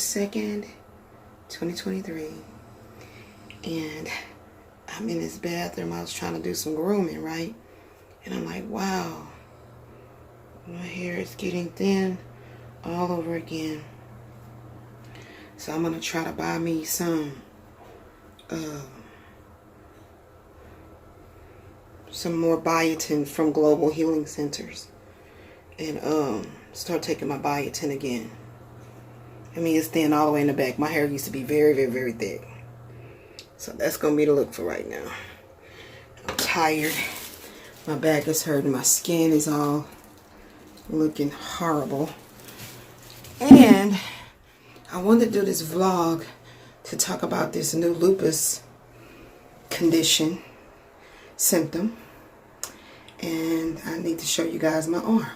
2nd, 2023. And I'm in this bathroom. I was trying to do some grooming, right? And I'm like, wow, my hair is getting thin all over again. So I'm going to try to buy me some more biotin from Global Healing Centers. And start taking my biotin again. I mean, it's thin all the way in the back. My hair used to be very, very, very thick. So that's going to be the look for right now. I'm tired. My back is hurting. My skin is all looking horrible. And I wanted to do this vlog to talk about this new lupus condition, symptom. And I need to show you guys my arm.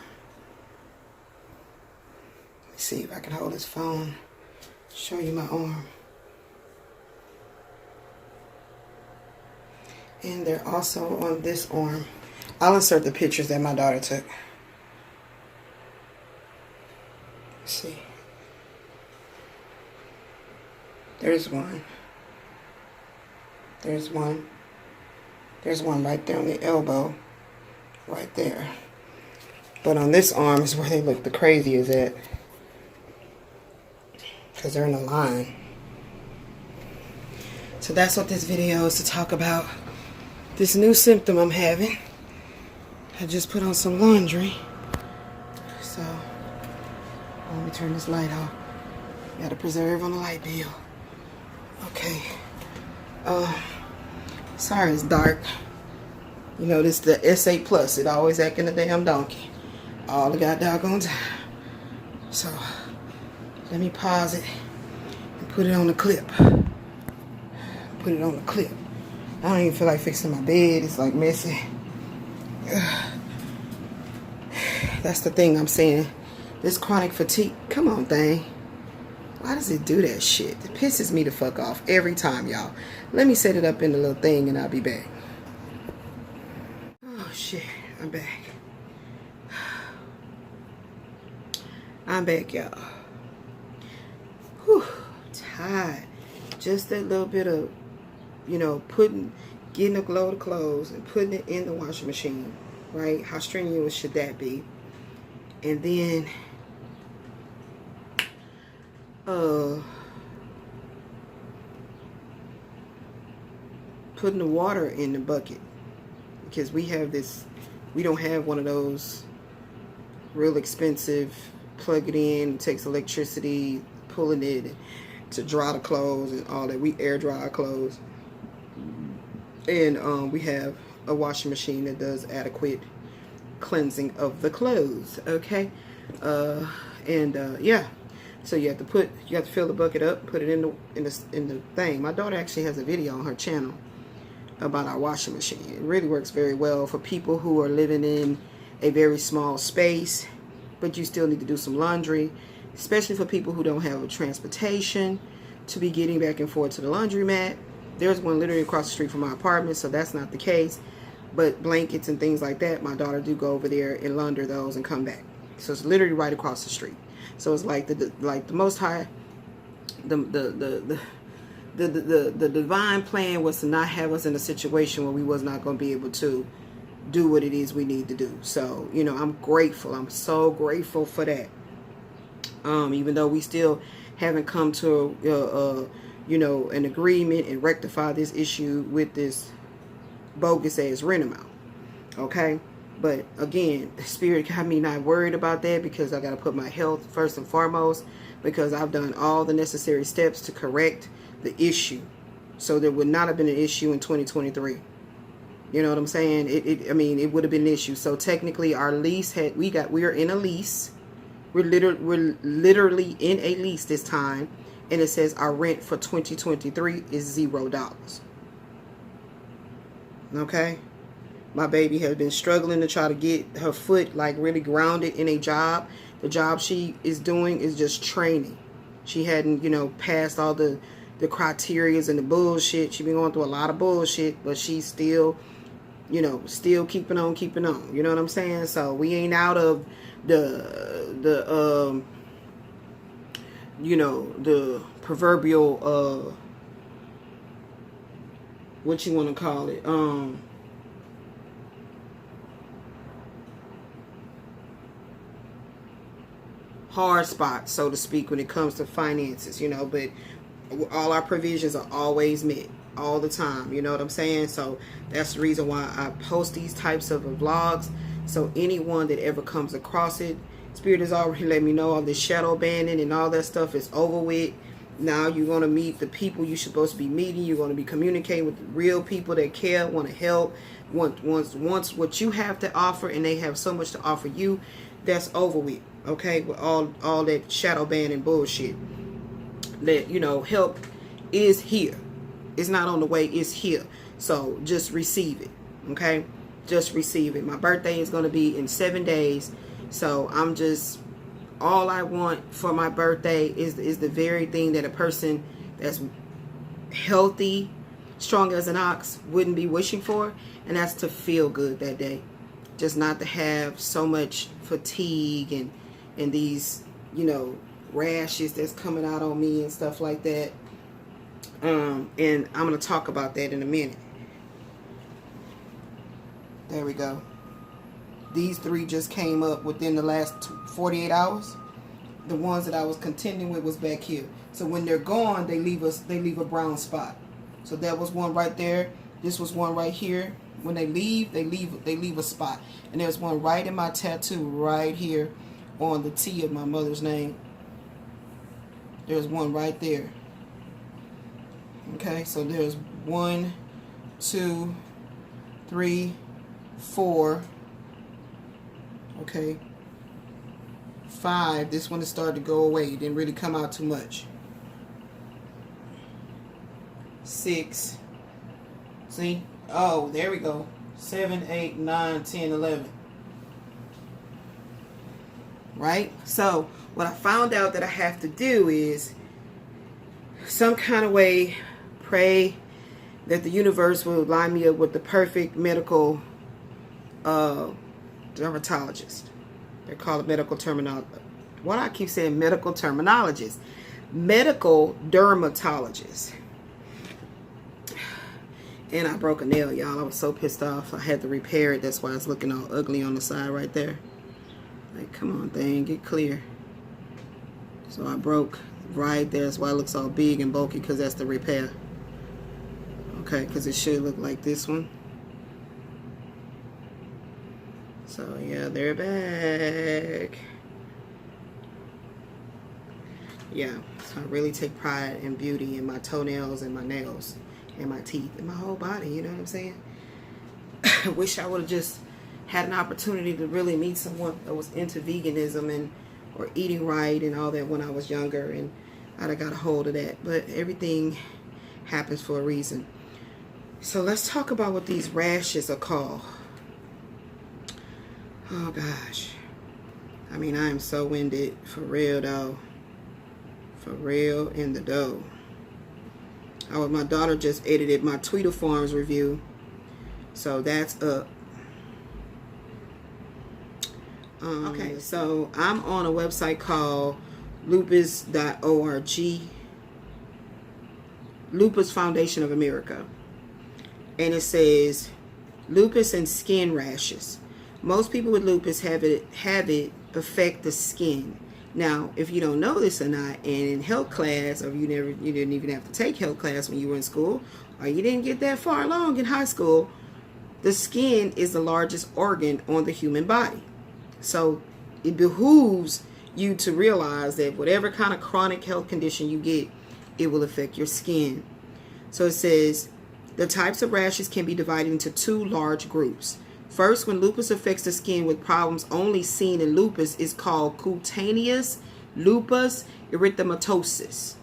Let's see if I can hold this phone, show you my arm. And they're also on this arm. I'll insert the pictures that my daughter took. Let's see. There's one. There's one. There's one right there on the elbow. Right there. But on this arm is where they look the craziest at. Because they're in a line. So that's what this video is to talk about. This new symptom I'm having. I just put on some laundry. So, let me turn this light off. Got to preserve on the light bill. Okay. Sorry it's dark. You know, this is the S8 Plus. It always acting a damn donkey. All the goddamn time. So, let me pause it and put it on the clip. Put it on the clip. I don't even feel like fixing my bed. It's like messy. That's the thing I'm saying. This chronic fatigue. Come on, thing. Why does it do that shit? It pisses me the fuck off every time, y'all. Let me set it up in the little thing and I'll be back. Oh, shit. I'm back. I'm back, y'all. Whew. Tired. Just that little bit of, you know, getting a load of clothes and putting it in the washing machine, right? How strenuous should that be? And then, putting the water in the bucket, because we don't have one of those real expensive, plug it in, it takes electricity, pulling it to dry the clothes and all that. We air dry our clothes. And we have a washing machine that does adequate cleansing of the clothes. Okay, yeah. So you have to fill the bucket up, put it in the thing. My daughter actually has a video on her channel about our washing machine. It really works very well for people who are living in a very small space, but you still need to do some laundry, especially for people who don't have a transportation to be getting back and forth to the laundromat. There's one literally across the street from my apartment, so that's not the case. But blankets and things like that, my daughter do go over there and launder those and come back. So it's literally right across the street. So it's like the Most High, the divine plan was to not have us in a situation where we was not going to be able to do what it is we need to do. So, you know, I'm grateful. I'm so grateful for that. Even though we still haven't come to you know, an agreement and rectify this issue with this bogus ass rent amount. Okay? But again, the spirit got me not worried about that, because I got to put my health first and foremost, because I've done all the necessary steps to correct the issue. So there would not have been an issue in 2023. You know what I'm saying? I mean, it would have been an issue. So technically our lease we are in a lease. We're literally in a lease this time. And it says our rent for 2023 is $0. Okay? My baby has been struggling to try to get her foot like really grounded in a job. The job she is doing is just training. She hadn't, you know, passed all the criterias and the bullshit. She's been going through a lot of bullshit, but she's still, you know, still keeping on. You know what I'm saying? So we ain't out of the you know, the proverbial, what you want to call it, hard spots, so to speak, when it comes to finances, you know, but all our provisions are always met all the time, you know what I'm saying? So that's the reason why I post these types of vlogs, so anyone that ever comes across it, Spirit has already let me know all this shadow banning and all that stuff is over with. Now you're going to meet the people you're supposed to be meeting. You're going to be communicating with real people that care, want to help, want what you have to offer, and they have so much to offer you. That's over with, okay? With all that shadow banning bullshit. That, you know, help is here. It's not on the way, it's here. So just receive it, okay? Just receive it. My birthday is going to be in 7 days. So I'm just, all I want for my birthday is the very thing that a person that's healthy, strong as an ox wouldn't be wishing for. And that's to feel good that day. Just not to have so much fatigue and these, you know, rashes that's coming out on me and stuff like that. And I'm going to talk about that in a minute. There we go. These 3 just came up within the last 48 hours. The ones that I was contending with was back here. So when they're gone, they leave a brown spot. So that was one right there. This was one right here. When they leave a spot. And there's one right in my tattoo right here on the T of my mother's name. There's one right there. Okay, so there's 1, 2, 3, 4. Okay. 5. This one has started to go away. It didn't really come out too much. 6. See? Oh, there we go. 7, 8, 9, 10, 11. Right? So, what I found out that I have to do is some kind of way pray that the universe will line me up with the perfect medical dermatologist. They're called medical terminology. Why do I keep saying medical terminologist? Medical dermatologist. And I broke a nail, y'all. I was so pissed off. I had to repair it. That's why it's looking all ugly on the side right there. Like, come on, thing, get clear. So I broke right there. That's why it looks all big and bulky, because that's the repair. Okay, because it should look like this one. So, yeah, they're back. Yeah, so I really take pride and beauty in my toenails and my nails and my teeth and my whole body, you know what I'm saying? I wish I would have just had an opportunity to really meet someone that was into veganism and or eating right and all that when I was younger, and I'd have got a hold of that. But everything happens for a reason. So let's talk about what these rashes are called. Oh gosh. I mean, I am so winded. For real though. For real in the dough. My daughter just edited my Tweeter Farms review. So that's up. Okay, so I'm on a website called lupus.org. Lupus Foundation of America. And it says lupus and skin rashes. Most people with lupus have it affect the skin. Now, if you don't know this or not, and in health class, or you didn't even have to take health class when you were in school, or you didn't get that far along in high school, the skin is the largest organ on the human body. So it behooves you to realize that whatever kind of chronic health condition you get, it will affect your skin. So it says the types of rashes can be divided into 2 large groups. First, when lupus affects the skin with problems only seen in lupus, is called cutaneous lupus erythermatosus.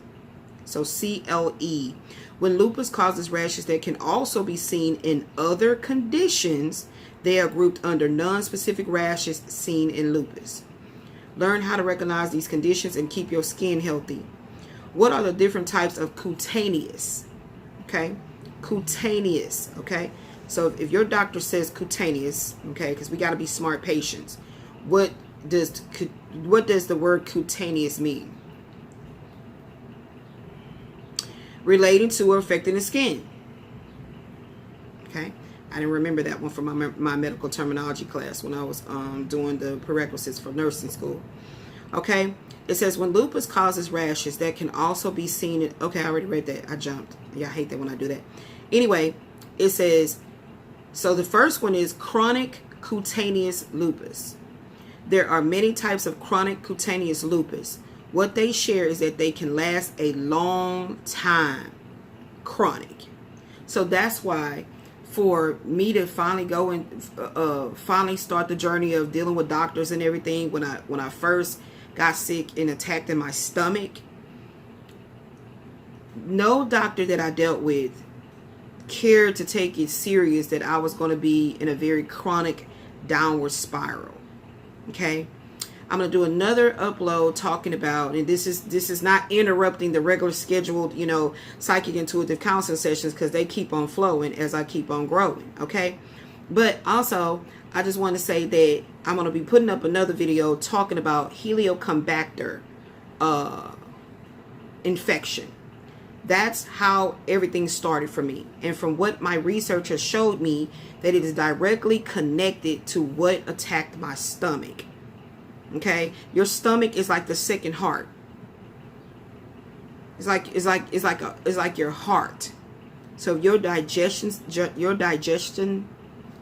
So CLE. When lupus causes rashes that can also be seen in other conditions, they are grouped under non-specific rashes seen in lupus. Learn how to recognize these conditions and keep your skin healthy. What are the different types of cutaneous? Okay, cutaneous. Okay. So if your doctor says cutaneous, okay, because we got to be smart patients, what does the word cutaneous mean? relating to or affecting the skin. Okay, I didn't remember that one from my medical terminology class when I was doing the prerequisites for nursing school. Okay, it says when lupus causes rashes that can also be seen in, okay, I already read that. I jumped. Yeah, I hate that when I do that. Anyway, it says, so the first one is chronic cutaneous lupus. There are many types of chronic cutaneous lupus. What they share is that they can last a long time. Chronic. So that's why for me to finally go and finally start the journey of dealing with doctors and everything, when I first got sick and attacked in my stomach, no doctor that I dealt with cared to take it serious that I was going to be in a very chronic downward spiral. Okay, I'm going to do another upload talking about, and this is not interrupting the regular scheduled, you know, psychic intuitive counseling sessions, because they keep on flowing as I keep on growing. Okay, but also I just want to say that I'm going to be putting up another video talking about Helicobacter infection. That's how everything started for me. And from what my research has showed me, that it is directly connected to what attacked my stomach. Okay? Your stomach is like the second heart. It's like your heart. So your digestion,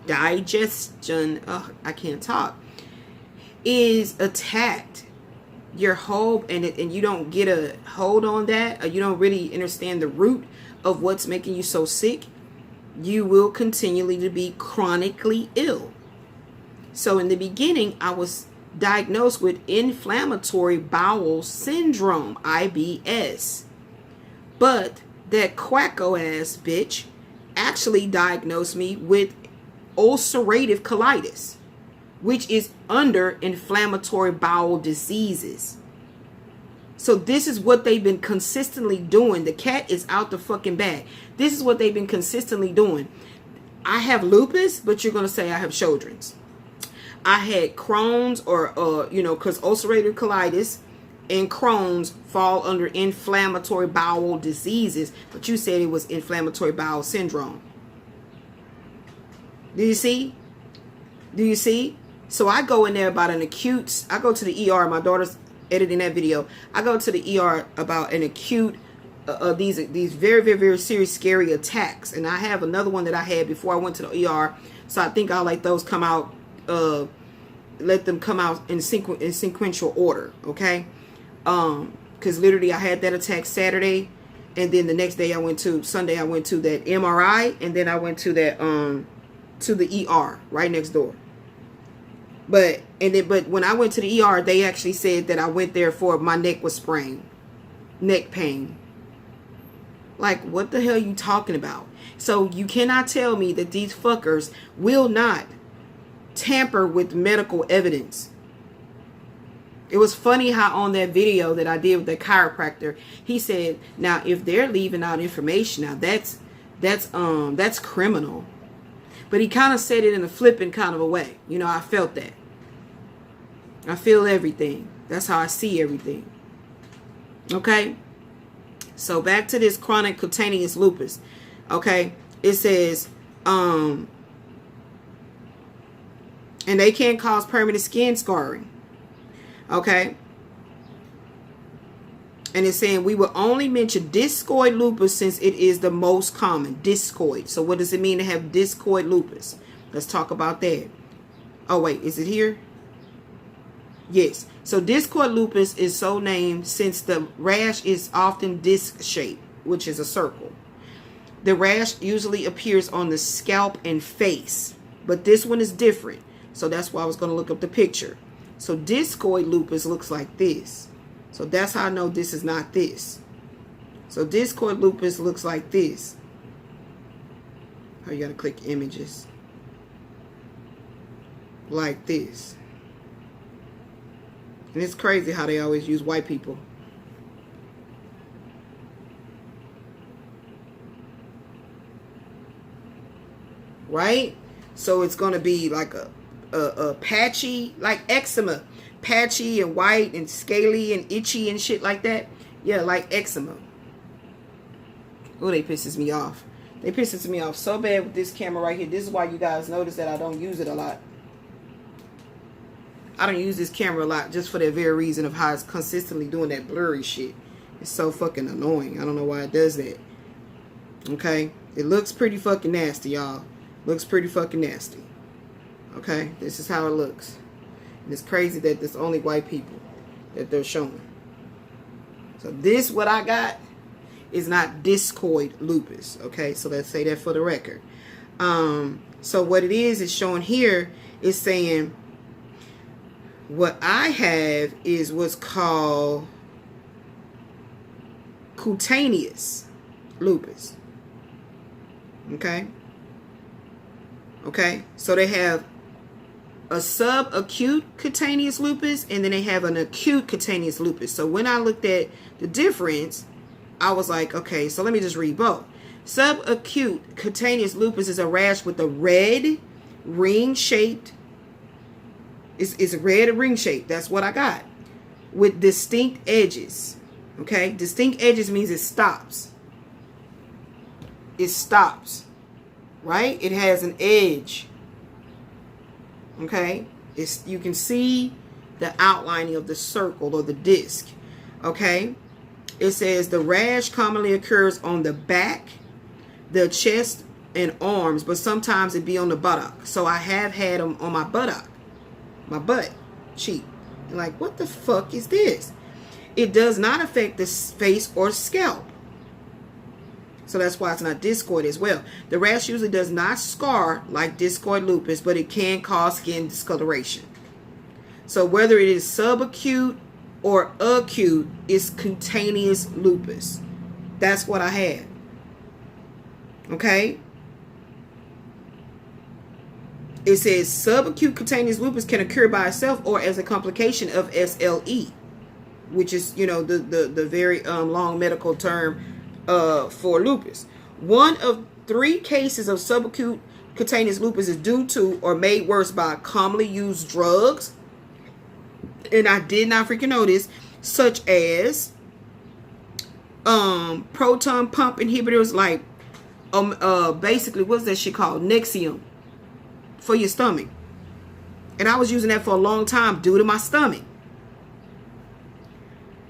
I can't talk, is attacked. Your whole, and you don't get a hold on that, or you don't really understand the root of what's making you so sick, you will continually to be chronically ill. So in the beginning, I was diagnosed with inflammatory bowel syndrome, IBS. But that quacko ass bitch actually diagnosed me with ulcerative colitis, which is under inflammatory bowel diseases. So this is what they've been consistently doing. The cat is out the fucking bag. This is what they've been consistently doing. I have lupus, but you're going to say I have Sjögren's. I had Crohn's, or, you know, because ulcerative colitis and Crohn's fall under inflammatory bowel diseases, but you said it was inflammatory bowel syndrome. Do you see? Do you see? So I go in there about an acute, I go to the ER, my daughter's editing that video. I go to the ER about an acute, these very, very, very serious, scary attacks. And I have another one that I had before I went to the ER. So I think I'll let those come out, let them come out in sequential order, okay? Because literally I had that attack Saturday, and then the next day Sunday I went to that MRI, and then I went to that, to the ER right next door. But when I went to the ER, they actually said that I went there for my neck was sprained, neck pain. Like, what the hell are you talking about? So you cannot tell me that these fuckers will not tamper with medical evidence. It was funny how on that video that I did with the chiropractor, he said, now if they're leaving out information, now that's criminal. But he kind of said it in a flippant kind of a way. You know, I felt that. I feel everything. That's how I see everything. Okay? So back to this chronic cutaneous lupus. Okay? It says, and they can cause permanent skin scarring. Okay? And it's saying we will only mention discoid lupus since it is the most common. Discoid. So what does it mean to have discoid lupus? Let's talk about that. Oh, wait. Is it here? Yes. So discoid lupus is so named since the rash is often disc-shaped, which is a circle. The rash usually appears on the scalp and face. But this one is different. So that's why I was going to look up the picture. So discoid lupus looks like this. So that's how I know this is not this. So discoid lupus looks like this. Oh, you got to click images. Like this. And it's crazy how they always use white people. Right? So it's going to be like a patchy, like eczema. Patchy and white and scaly and itchy and shit like that. Yeah, like eczema. Oh, they pisses me off. They pisses me off so bad with this camera right here. This is why you guys notice that I don't use it a lot. I don't use this camera a lot just for that very reason of how it's consistently doing that blurry shit. It's so fucking annoying. I don't know why it does that. Okay? It looks pretty fucking nasty, y'all. Looks pretty fucking nasty. Okay? This is how it looks. And it's crazy that there's only white people that they're showing. So this, what I got, is not discoid lupus. Okay? So let's say that for the record. So what it is showing here is saying what I have is what's called cutaneous lupus. Okay? Okay? So they have a subacute cutaneous lupus, and then they have an acute cutaneous lupus. So when I looked at the difference, I was like, okay, so let me just read both. Subacute cutaneous lupus is a rash with a red ring-shaped. It's a red ring shape. That's what I got. With distinct edges. Okay? Distinct edges means it stops. It stops. Right? It has an edge. Okay? You can see the outlining of the circle or the disc. Okay? It says the rash commonly occurs on the back, the chest, and arms, but sometimes it be on the buttock. So I have had them on my buttock. My butt cheek. Like, what the fuck is this? It does not affect the face or scalp. So that's why it's not discoid as well. The rash usually does not scar like discoid lupus, but it can cause skin discoloration. So whether it is subacute or acute, it's cutaneous lupus. That's what I had. Okay? It says subacute cutaneous lupus can occur by itself or as a complication of SLE, which is, you know, the very long medical term for lupus. One of 3 cases of subacute cutaneous lupus is due to or made worse by commonly used drugs, and I did not freaking know this, such as proton pump inhibitors, like basically, what's that shit called? Nexium. For your stomach. And I was using that for a long time due to my stomach.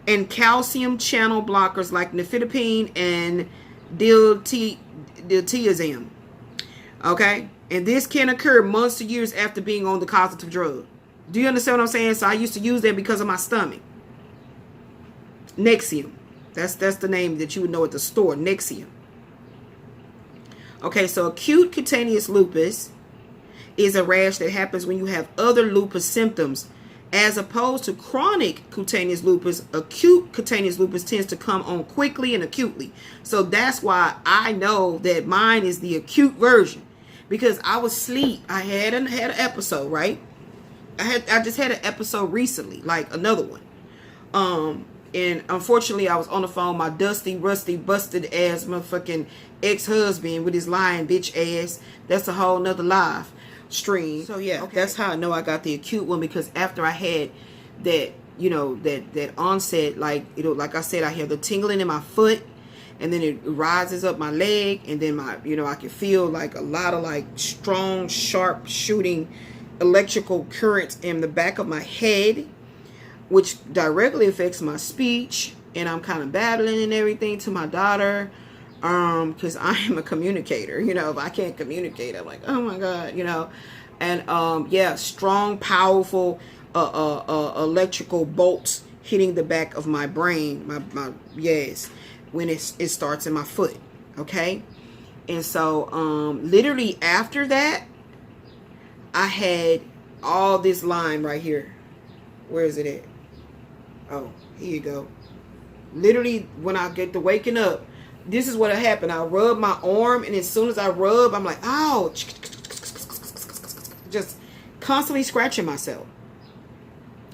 And calcium channel blockers like nifedipine and diltiazem. Okay? And this can occur months to years after being on the causative drug. Do you understand what I'm saying? So I used to use that because of my stomach. Nexium. That's the name that you would know at the store. Nexium. Okay, so acute cutaneous lupus is a rash that happens when you have other lupus symptoms. As opposed to chronic cutaneous lupus, acute cutaneous lupus tends to come on quickly and acutely. So that's why I know that mine is the acute version. Because I was asleep. I had an episode, right? I just had an episode recently, like another one. And unfortunately, I was on the phone. My dusty, rusty, busted ass motherfucking ex-husband with his lying bitch ass. That's a whole nother live stream. So yeah, okay. That's how I know I got the acute one, because after I had that, you know, that onset, like, you know, like I said, I had the tingling in my foot, and then it rises up my leg, and then my, you know, I can feel like a lot of like strong, sharp shooting electrical currents in the back of my head, which directly affects my speech, and I'm kind of babbling and everything to my daughter. Because I am a communicator, you know. If I can't communicate, I'm like, oh my God, you know. And yeah, strong, powerful electrical bolts hitting the back of my brain, my yes, when it starts in my foot. Okay. And so literally after that, I had all this line right here. Where is it at? Oh, here you go. Literally, when I get to waking up, this is what happened. I rub my arm, and as soon as I rub, I'm like, ow, just constantly scratching myself.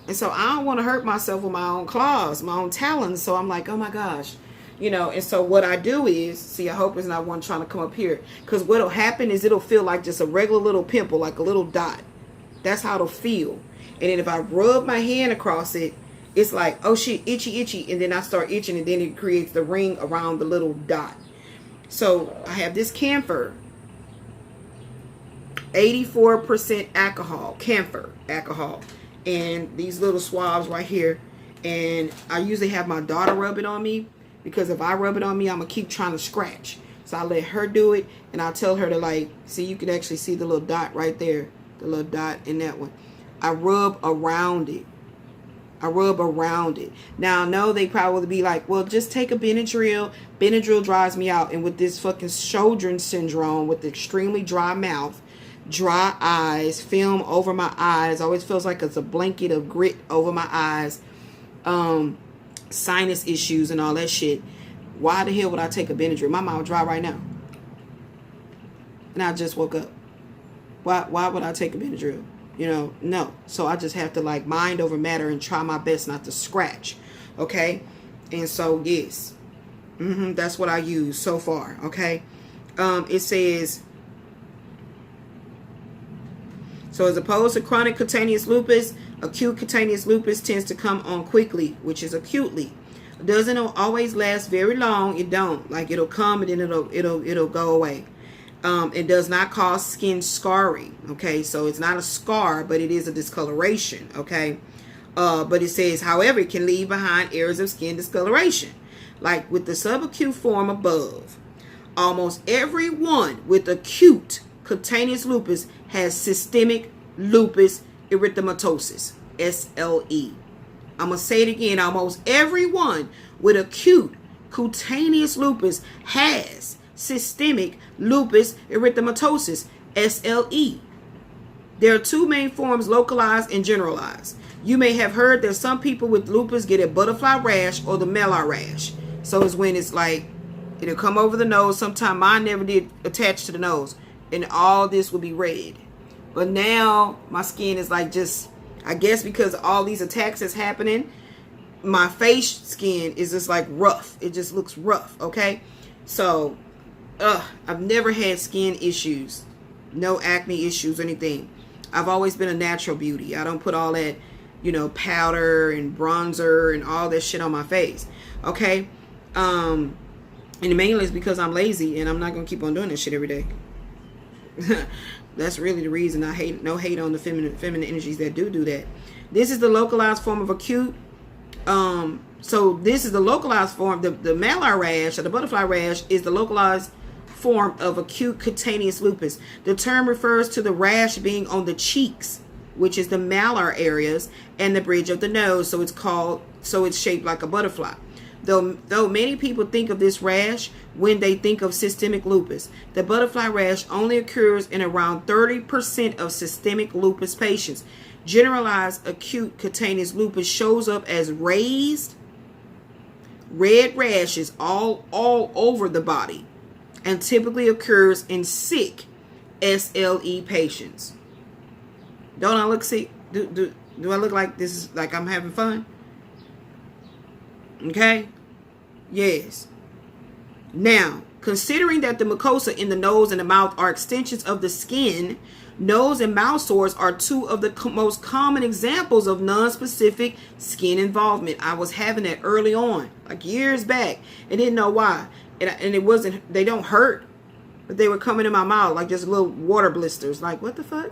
And so I don't want to hurt myself with my own claws, my own talons. So I'm like, oh my gosh, you know. And so what I do is, see, I hope it's not one trying to come up here, because what'll happen is it'll feel like just a regular little pimple, like a little dot. That's how it'll feel. And then if I rub my hand across it, it's like, oh shit, itchy, itchy. And then I start itching, and then it creates the ring around the little dot. So I have this camphor, 84% alcohol, camphor alcohol, and these little swabs right here. And I usually have my daughter rub it on me, because if I rub it on me, I'm gonna keep trying to scratch. So I let her do it, and I'll tell her to, like, see, you can actually see the little dot right there, the little dot in that one. I rub around it. I rub around it. Now, I know they probably be like, well, just take a Benadryl. Benadryl dries me out. And with this fucking Sjögren's syndrome, with the extremely dry mouth, dry eyes, film over my eyes, always feels like it's a blanket of grit over my eyes, sinus issues and all that shit. Why the hell would I take a Benadryl? My mouth dry right now. And I just woke up. Why would I take a Benadryl? You know, no. So I just have to, like, mind over matter and try my best not to scratch. Okay? And so, yes. That's what I use so far. Okay? It says, so as opposed to chronic cutaneous lupus, acute cutaneous lupus tends to come on quickly, which is acutely. It doesn't always last very long. It don't. Like, it'll come and then it'll go away. It does not cause skin scarring. Okay, so it's not a scar, but it is a discoloration. Okay, but it says, however, it can leave behind areas of skin discoloration, like with the subacute form above. Almost everyone with acute cutaneous lupus has systemic lupus erythermatosus, SLE. I'm going to say it again. Almost everyone with acute cutaneous lupus has systemic lupus erythematosus, SLE. There are two main forms, localized and generalized. You may have heard that some people with lupus get a butterfly rash or the malar rash. So it's when it's like, it'll come over the nose. Sometimes mine never did attach to the nose. And all this will be red. But now my skin is like, just, I guess because all these attacks is happening, my face skin is just like rough. It just looks rough, okay? So, I've never had skin issues. No acne issues or anything. I've always been a natural beauty. I don't put all that, you know, powder and bronzer and all that shit on my face, okay? And mainly it's because I'm lazy and I'm not going to keep on doing this shit every day. That's really the reason I hate. No hate on the feminine energies that do that. This is the localized form of acute. So this is the localized form. The malar rash or the butterfly rash is the localized form of acute cutaneous lupus. The term refers to the rash being on the cheeks, which is the malar areas, and the bridge of the nose. So it's shaped like a butterfly. Though many people think of this rash when they think of systemic lupus, the butterfly rash only occurs in around 30% of systemic lupus patients. Generalized acute cutaneous lupus shows up as raised red rashes all over the body and typically occurs in sick SLE patients. Don't I look sick? Do I look like this is like I'm having fun? Okay? Yes. Now, considering that the mucosa in the nose and the mouth are extensions of the skin, nose and mouth sores are two of the most common examples of non-specific skin involvement. I was having that early on, like years back, and didn't know why. And it wasn't, they don't hurt, but they were coming in my mouth like just little water blisters. Like, what the fuck?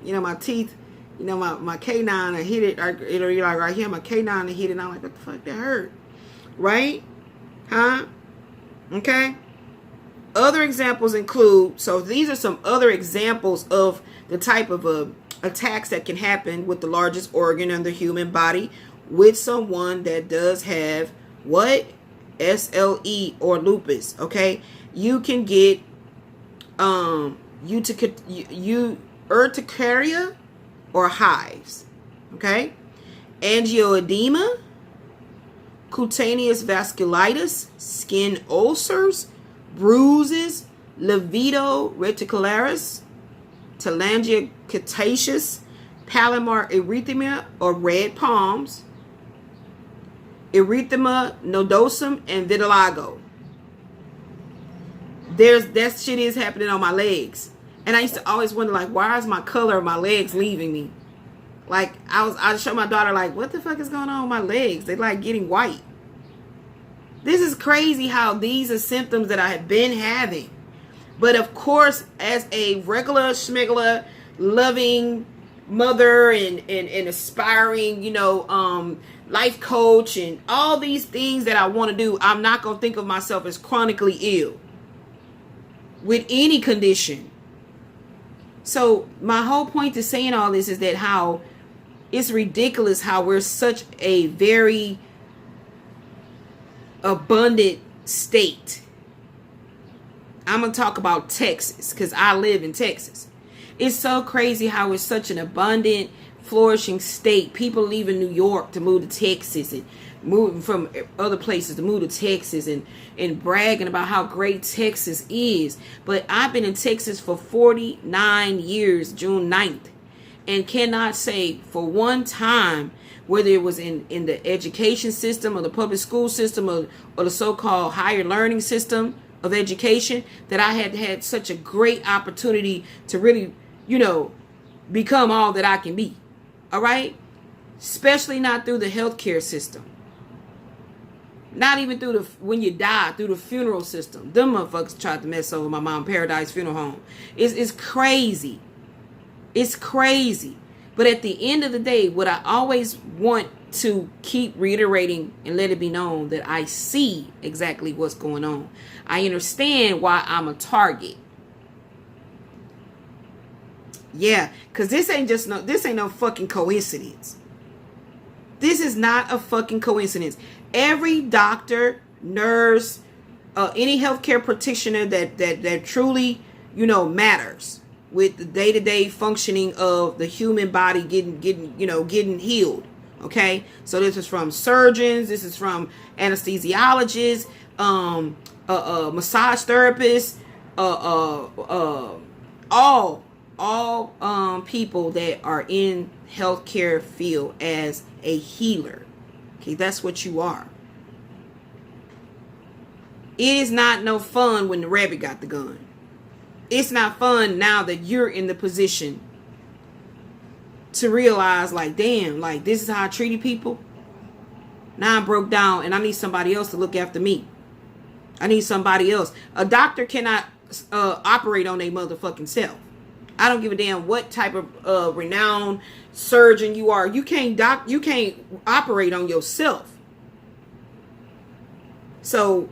You know, my teeth, you know, my canine, I hit it, you know, like right here, my canine, I hit it, and I'm like, what the fuck, that hurt? Right? Huh? Okay? Other examples include, so these are some other examples of the type of attacks that can happen with the largest organ in the human body with someone that does have what? SLE or lupus. Okay? You can get urticaria or hives. Okay? Angioedema, cutaneous vasculitis, skin ulcers, bruises, livedo reticularis, telangiectasias, palmar erythema or red palms, erythema nodosum, and vitiligo. That shit is happening on my legs. And I used to always wonder, like, why is my color of my legs leaving me? Like, I show my daughter, like, what the fuck is going on with my legs? They like getting white. This is crazy how these are symptoms that I have been having. But of course, as a regular schmegler, loving mother and aspiring, life coach and all these things that I want to do, I'm not going to think of myself as chronically ill with any condition. So my whole point to saying all this is that how it's ridiculous how we're such a very abundant state. I'm going to talk about Texas because I live in Texas. It's so crazy how it's such an abundant, flourishing state. People leaving New York to move to Texas and moving from other places to move to Texas and bragging about how great Texas is. But I've been in Texas for 49 years, June 9th, and cannot say for one time, whether it was in the education system or the public school system or the so-called higher learning system of education, that I had such a great opportunity to really, become all that I can be. All right? Especially not through the healthcare system. Not even through when you die, through the funeral system. Them motherfuckers tried to mess over my mom Paradise Funeral Home. It's crazy. It's crazy. But at the end of the day, what I always want to keep reiterating and let it be known that I see exactly what's going on. I understand why I'm a target. Yeah, because this ain't no fucking coincidence. This is not a fucking coincidence. Every doctor, nurse, any healthcare practitioner that truly, matters with the day-to-day functioning of the human body getting healed. Okay, so this is from surgeons, this is from anesthesiologists, massage therapists, all people that are in healthcare field as a healer. Okay, that's what you are. It is not no fun when the rabbit got the gun. It's not fun now that you're in the position to realize, like, damn, like, this is how I treated people. Now I'm broke down and I need somebody else to look after me. I need somebody else. A doctor cannot operate on their motherfucking self. I don't give a damn what type of renowned surgeon you are. You can't operate on yourself. So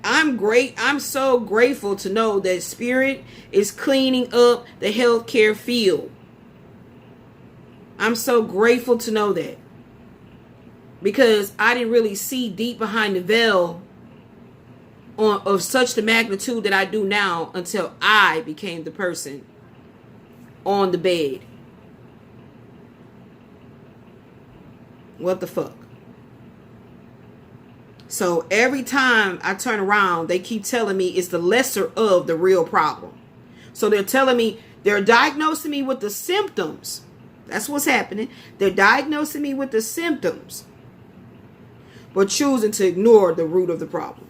I'm so grateful to know that Spirit is cleaning up the healthcare field. I'm so grateful to know that. Because I didn't really see deep behind the veil of such the magnitude that I do now until I became the person on the bed. What the fuck? So every time I turn around, they keep telling me it's the lesser of the real problem. So they're telling me, they're diagnosing me with the symptoms. That's what's happening. They're diagnosing me with the symptoms, but choosing to ignore the root of the problem.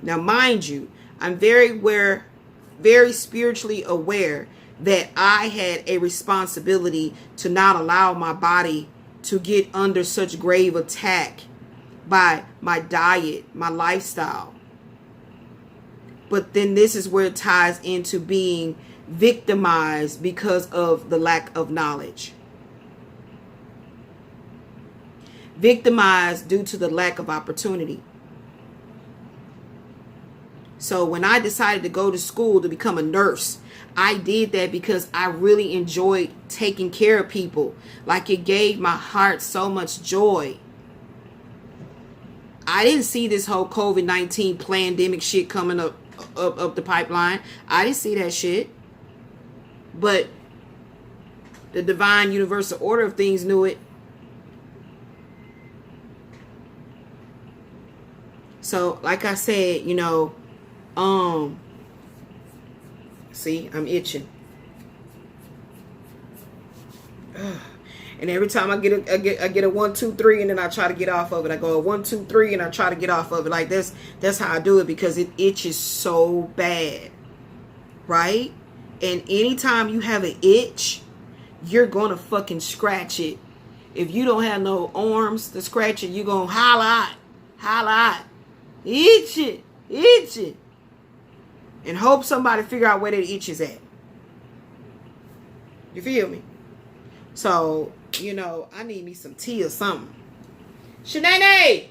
Now, mind you, I'm very spiritually aware that I had a responsibility to not allow my body to get under such grave attack by my diet, my lifestyle. But then this is where it ties into being victimized because of the lack of knowledge. Victimized due to the lack of opportunity. So when I decided to go to school to become a nurse, I did that because I really enjoyed taking care of people. Like, it gave my heart so much joy. I didn't see this whole COVID-19 pandemic shit coming up the pipeline. I didn't see that shit. But the divine universal order of things knew it. So, like I said, see, I'm itching. And every time I get a 1, 2, 3, and then I try to get off of it. I go 1, 2, 3, and I try to get off of it. Like, that's how I do it, because it itches so bad, right? And anytime you have an itch, you're gonna fucking scratch it. If you don't have no arms to scratch it, you're gonna holler Holla out. Itch it. Itch it. And hope somebody figure out where that itch is at. You feel me? So, you know, I need me some tea or something. Shanae,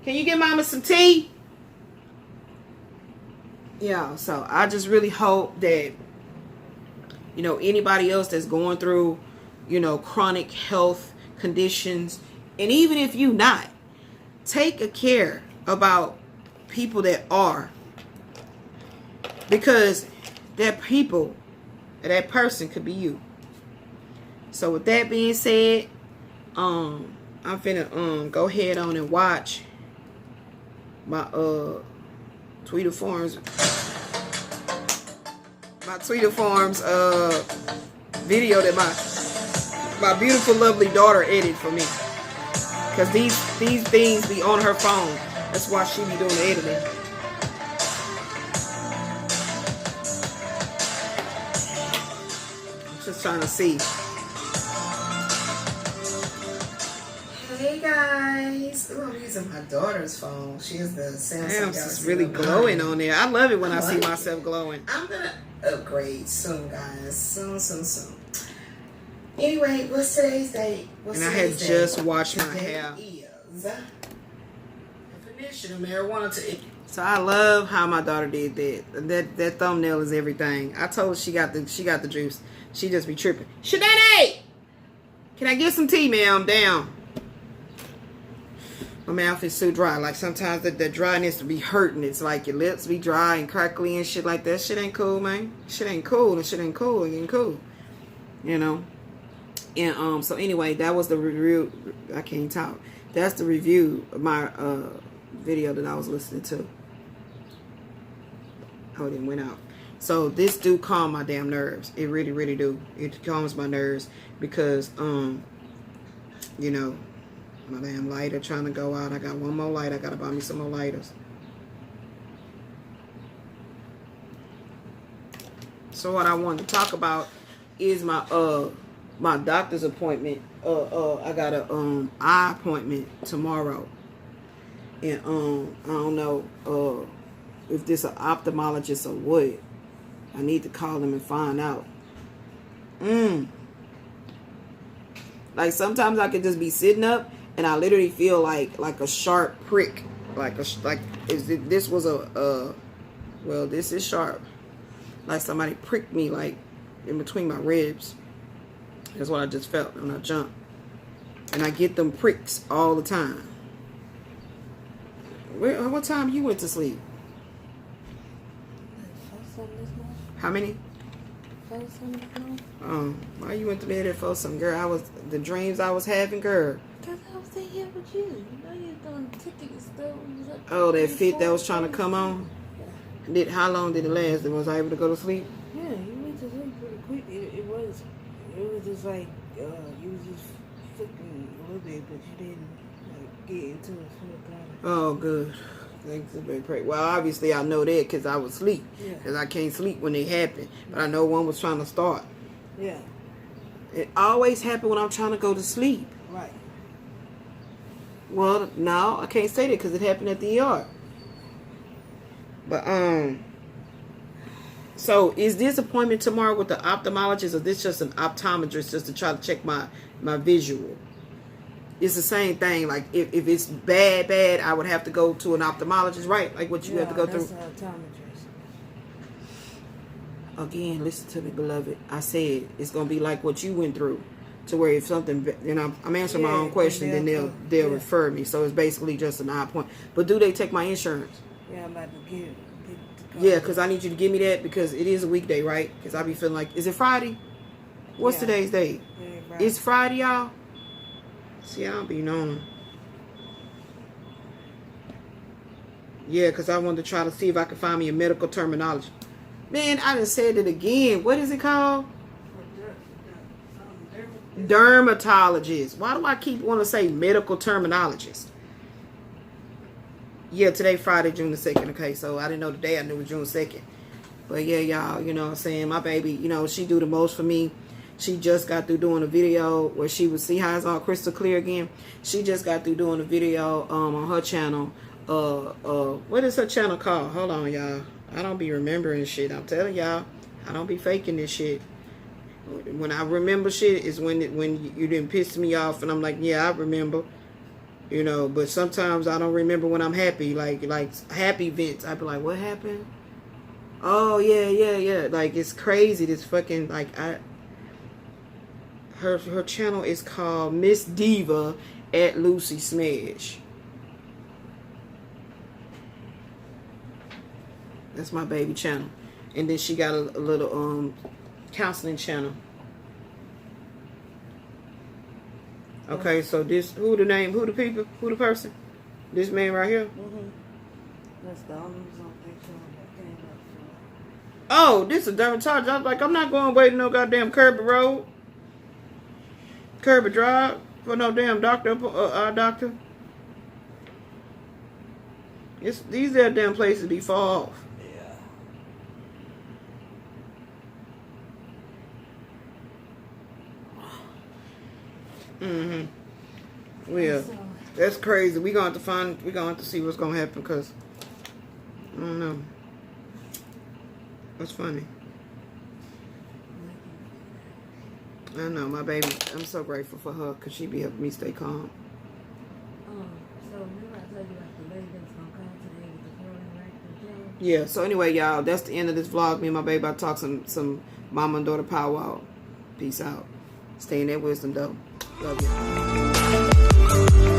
can you get mama some tea? Yeah, so I just really hope that, you know, anybody else that's going through, you know, chronic health conditions, and even if you not, take a care about people that are, because that people, that person could be you. So with that being said, I'm finna go ahead on and watch my Tweeter Farms video that my beautiful lovely daughter edited for me, because these things be on her phone. That's why she be doing the editing. I'm just trying to see. Hey guys, ooh, I'm using my daughter's phone. She has the Samsung. Damn, she's really glowing on there. I love it when I see myself glowing. I'm gonna upgrade soon, guys. Soon. Anyway, what's today's date? And I had just washed my hair. Definition of marijuana to it. So I love how my daughter did that. That thumbnail is everything. I told her she got the juice. She just be tripping. Shanae, can I get some tea, ma'am? Down. My mouth is so dry. Like sometimes the dryness be hurting. It's like your lips be dry and crackly and shit like that. Shit ain't cool, man. Shit ain't cool. And shit ain't cool. It ain't cool. You know. And so anyway, that was the review. I can't talk. That's the review of my video that I was listening to. Oh, it went out. So this do calm my damn nerves. It really, really do. It calms my nerves because you know, my damn lighter trying to go out. I got one more light. I gotta buy me some more lighters. So what I wanted to talk about is my my doctor's appointment. I got a eye appointment tomorrow, and I don't know if this an ophthalmologist or what. I need to call him and find out. Like sometimes I could just be sitting up and I literally feel like a sharp prick, this was a well, this is sharp, like somebody pricked me like in between my ribs. That's what I just felt when I jumped, and I get them pricks all the time. What time you went to sleep? How many? Why you went to bed at 4 something, girl? The dreams I was having, girl. Because I was in here with you. You know you're doing ticket stuff. Oh, that fit that was trying to come on? Yeah. How long did it last? Was I able to go to sleep? Yeah, you went to sleep pretty quick. It was just like, you was just flipping a little bit, but you didn't like get into it full time. Oh, good. Thanks for being prayed. Well, obviously I know that because I was asleep. Yeah. Because I can't sleep when they happen. But I know one was trying to start. Yeah. It always happens when I'm trying to go to sleep. Right. Well, no, I can't say that because it happened at the ER. But, so is this appointment tomorrow with the ophthalmologist, or this just an optometrist just to try to check my visual? It's the same thing. Like if it's bad, I would have to go to an ophthalmologist, right? Like what you have to go through. An optometrist. Again, listen to me, beloved. I said it's gonna be like what you went through, to where if something, I'm answering my own question, then they'll refer me. So it's basically just an eye point. But do they take my insurance? Yeah, I'm about to get yeah, because I need you to give me that because it is a weekday, right? Because I be feeling like, is it Friday? What's today's date? Yeah, it's Friday, y'all. See, I don't be knowing. Yeah, because I wanted to try to see if I could find me a medical terminology. Man, I done said it again. What is it called? Dermatologist. Why do I keep wanting to say medical terminologist? Yeah, today Friday, June the 2nd. Okay, so I didn't know the day. I knew it was June 2nd. But yeah, y'all, you know what I'm saying? My baby, she do the most for me. She just got through doing a video where she would see how it's all crystal clear again. She just got through doing a video on her channel. What is her channel called? Hold on, y'all. I don't be remembering shit. I'm telling y'all, I don't be faking this shit. When I remember shit is when you didn't piss me off, and I'm like, yeah, I remember. You know, but sometimes I don't remember when I'm happy. Like happy events, I be like, what happened? Oh yeah. Like, it's crazy. This fucking, like, her channel is called Miss Diva at Lucy Smash. That's my baby channel. And then she got a little counseling channel. Okay, so this, who the person? This man right here? That's the only picture that came up. Oh, this is dermatologist. I was like, I'm not going waiting no goddamn Kirby Drive for no damn doctor, our doctor. These are damn places be far off. Yeah. Well, that's crazy. We're gonna have to see what's gonna happen, because I don't know. That's funny. I know, my baby. I'm so grateful for her, because she be helping me stay calm. So remember I told you about the lady that's gonna come today with the curling rack? Yeah. So anyway, y'all, that's the end of this vlog. Me and my baby about to talk some mama and daughter powwow. Peace out. Stay in that wisdom, though. Love you.